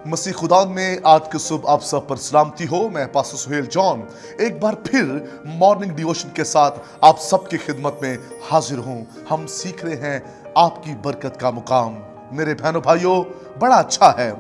मसीह खुदा में आज की सुबह आप सब पर सलामती हो। मैं पास्टर सुहेल जॉन एक बार फिर मॉर्निंग डिवोशन के साथ आप सबकी खिदमत में हाजिर हूँ। हम सीख रहे हैं आपकी बरकत का मुकाम। मेरे बहनों भाइयों, बड़ा अच्छा है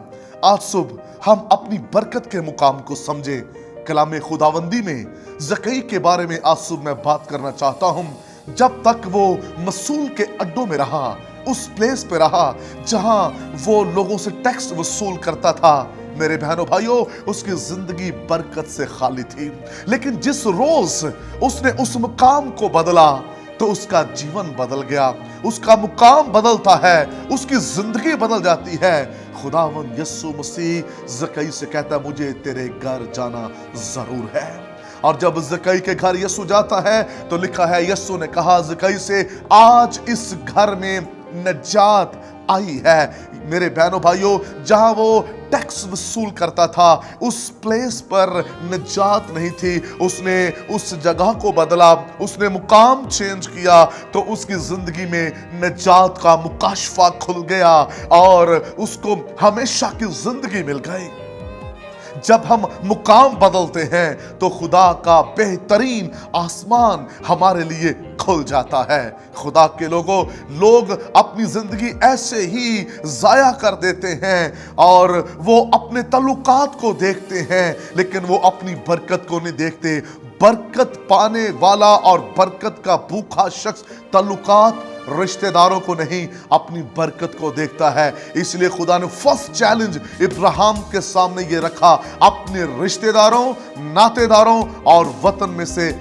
आज सुबह हम अपनी बरकत के मुकाम को समझे। कलाम खुदावंदी में ज़कई के बारे में आज सुबह मैं बात करना चाहता हूँ। जब तक वो मसूल के अड्डों में रहा, उस प्लेस पे रहा जहां वो लोगों से टैक्स वसूल करता था, मेरे बहनों भाइयों, उसकी जिंदगी बरकत से खाली थी। लेकिन जिस रोज उसने उस मुकाम को बदला तो उसका जीवन बदल गया। उसका मुकाम बदलता है, उसकी जिंदगी बदल जाती है। खुदावंद यीशु मसीह ज़कई से कहता, मुझे तेरे घर जाना जरूर है। और जब ज़कई के घर यीशु जाता है तो लिखा है, यीशु ने कहा ज़कई से, आज इस घर में नजात आई है। मेरे बहनों भाइयों, जहां वो टैक्स वसूल करता था उस प्लेस पर नजात नहीं थी। उसने उस जगह को बदला, उसने मुकाम चेंज किया तो उसकी जिंदगी में नजात का मुकाशफा खुल गया और उसको हमेशा की जिंदगी मिल गई। जब हम मुकाम बदलते हैं तो खुदा का बेहतरीन आसमान हमारे लिए खुल जाता है। खुदा के लोग अपनी जिंदगी ऐसे ही जाया कर देते हैं और वो अपने तल्लुकात को देखते हैं, लेकिन वो अपनी बरकत को नहीं देखते। बरकत पाने वाला और बरकत का भूखा शख्स तल्लुकात, रिश्तेदारों को नहीं, अपनी बरकत को देखता है। इसलिए खुदा ने फर्स्ट चैलेंज इब्राहिम के सामने ये रखा, अपने रिश्तेदारों, नातेदारों और वतन में से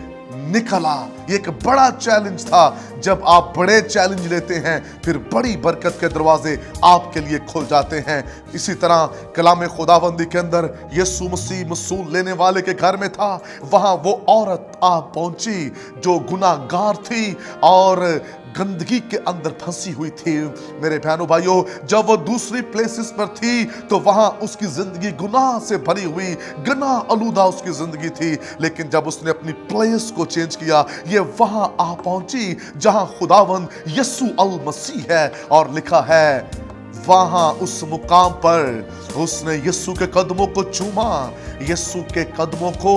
निकला। ये एक बड़ा चैलेंज था। जब आप बड़े चैलेंज लेते हैं फिर बड़ी बरकत के दरवाजे आपके लिए खुल जाते हैं। इसी तरह कलाम खुदावंदी के अंदर यीशु मसीह मसूल लेने वाले के घर में था। वहां वो औरत आ पहुंची जो गुनाहगार थी और गंदगी के अंदर फंसी हुई थी। मेरे बहनों भाइयों, जब वो दूसरी प्लेसेस पर थी तो वहां उसकी जिंदगी गुनाह से भरी हुई, गुनाह आलूदा उसकी जिंदगी थी। लेकिन जब उसने अपनी प्लेस को चेंज किया, ये वहां आ पहुंची जहां खुदावंद यीशु अल मसीह है। और लिखा है, वहां उस मुकाम पर उसने यीशु के कदमों को चूमा, यीशु के कदमों को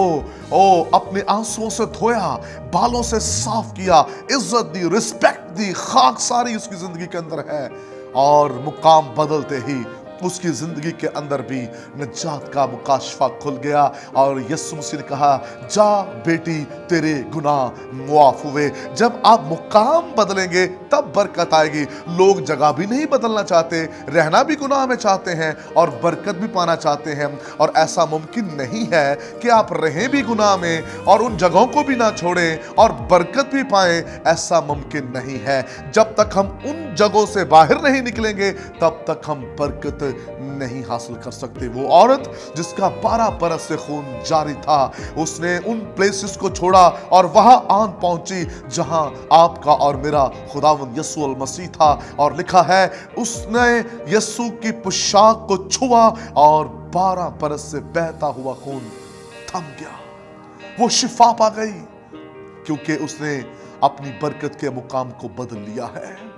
अपने आंसुओं से धोया, बालों से साफ किया, इज्जत दी, रिस्पेक्ट दी, खाकसारी उसकी जिंदगी के अंदर है। और मुकाम बदलते ही उसकी जिंदगी के अंदर भी निजात का मुकाशफा खुल गया और यीशु मसीह ने कहा, जा बेटी, तेरे गुनाह मुआफ हुए। जब आप मुकाम बदलेंगे तब बरकत आएगी। लोग जगह भी नहीं बदलना चाहते, रहना भी गुनाह में चाहते हैं और बरकत भी पाना चाहते हैं। और ऐसा मुमकिन नहीं है कि आप रहें भी गुनाह में और उन जगहों को भी ना छोड़ें और बरकत भी पाएं। ऐसा मुमकिन नहीं है। जब तक हम उन जगहों से बाहर नहीं निकलेंगे तब तक हम बरकत नहीं हासिल कर सकते। वो औरत जिसका 12 बरस से खून जारी था, उसने उन प्लेसेस को छोड़ा और वहां आन पहुंची जहां आपका और मेरा खुदावंद यीशु अल मसीह था। और लिखा है, उसने यीशु की पोशाक को छुआ और 12 बरस से बहता हुआ खून थम गया। वो शिफा पा गई क्योंकि उसने अपनी बरकत के मुकाम को बदल लिया है।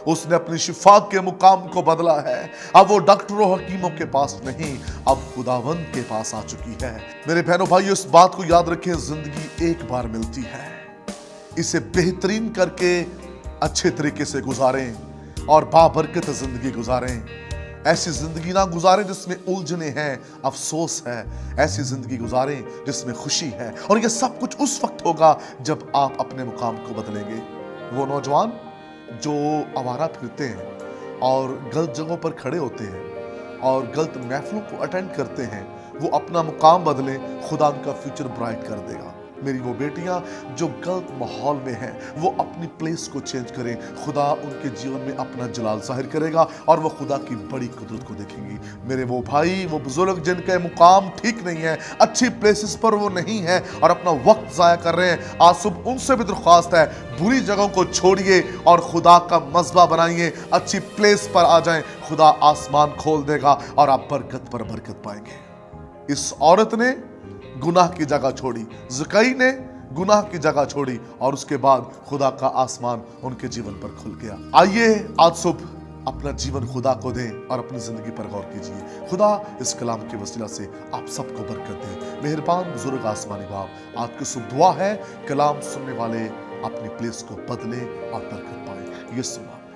उसने अपनी शिफा के मुकाम को बदला है। अब वो डॉक्टरों हकीमों के पास नहीं, अब खुदावंद के पास आ चुकी है। मेरे बहनों भाइयों, इस बात को याद रखें, जिंदगी एक बार मिलती है। इसे बेहतरीन करके अच्छे तरीके से गुजारें और बाबरकत जिंदगी गुजारें। ऐसी जिंदगी ना गुजारें जिसमें उलझने हैं, अफसोस है। ऐसी जिंदगी गुजारें जिसमें खुशी है। और यह सब कुछ उस वक्त होगा जब आप अपने मुकाम को बदलेंगे। वो नौजवान जो आवारा फिरते हैं और गलत जगहों पर खड़े होते हैं और गलत महफिलों को अटेंड करते हैं, वो अपना मुकाम बदलें, खुदा उनका फ्यूचर ब्राइट कर देगा। मेरी वो बेटियां जो गलत माहौल में हैं, वो अपनी प्लेस को चेंज करें, खुदा उनके जीवन में अपना जलाल जाहिर करेगा और वो खुदा की बड़ी कुदरत को देखेंगी। मेरे वो भाई, वो बुजुर्ग जिनके मुकाम ठीक नहीं है, अच्छी प्लेसेस पर वो नहीं है और अपना वक्त ज़ाया कर रहे हैं, आज सुबह उनसे भी दरख्वास्त है, बुरी जगहों को छोड़िए और खुदा का मज़बा बनाइए, अच्छी प्लेस पर आ जाएं। खुदा आसमान खोल देगा और आप बरकत पर बरकत पाएंगे। इस औरत ने गुनाह की जगह छोड़ी, ज़कई ने गुनाह की जगह छोड़ी और उसके बाद खुदा का आसमान उनके जीवन पर खुल गया। आइए आज सुबह अपना जीवन खुदा को दें और अपनी ज़िंदगी पर गौर कीजिए। खुदा इस कलाम के वसीला से आप सबको बरकत दे। मेहरबान बुजुर्ग आसमानी बाप, आज की शुभ दुआ है कलाम सुनने वाले अपनी प्लेस को बदले और बरकत पाए। यीशु नाम